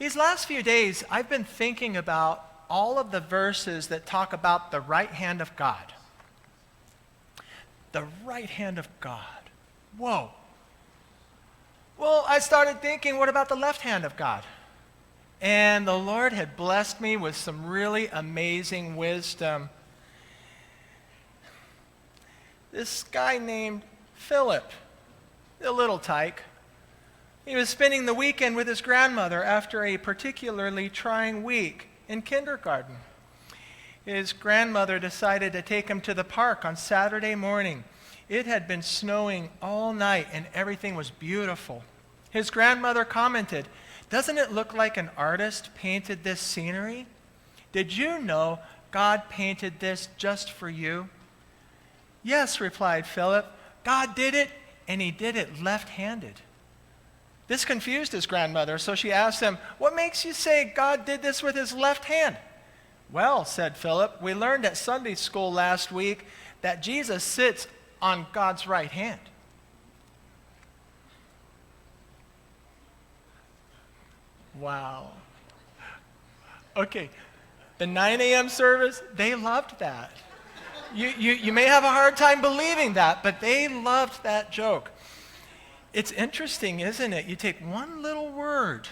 These last few days, I've been thinking about all of the verses that talk about the right hand of God. The right hand of God. Whoa. Well, I started thinking, what about the left hand of God? And the Lord had blessed me with some really amazing wisdom. This guy named Philip, a little tyke, he was spending the weekend with his grandmother after a particularly trying week in kindergarten. His grandmother decided to take him to the park on Saturday morning. It had been snowing all night and everything was beautiful. His grandmother commented, "Doesn't it look like an artist painted this scenery? Did you know God painted this just for you?" "Yes," replied Philip, "God did it, and he did it left-handed." This confused his grandmother, so she asked him, "What makes you say God did this with his left hand?" "Well," said Philip, "we learned at Sunday school last week that Jesus sits on God's right hand." Wow. Okay, the 9 a.m. service, they loved that. You may have a hard time believing that, but they loved that joke. It's interesting, isn't it? You take one little word,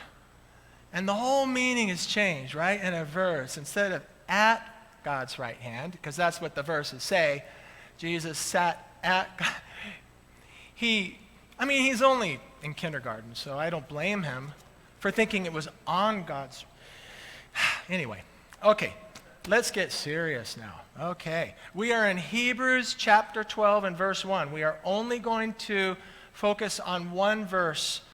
and the whole meaning is changed, right? In a verse, instead of at God's right hand, because that's what the verses say, Jesus sat at God. He's only in kindergarten, so I don't blame him for thinking it was on God's. Anyway, okay, let's get serious now. Okay, we are in Hebrews chapter 12 and verse 1. We are only going to focus on one verse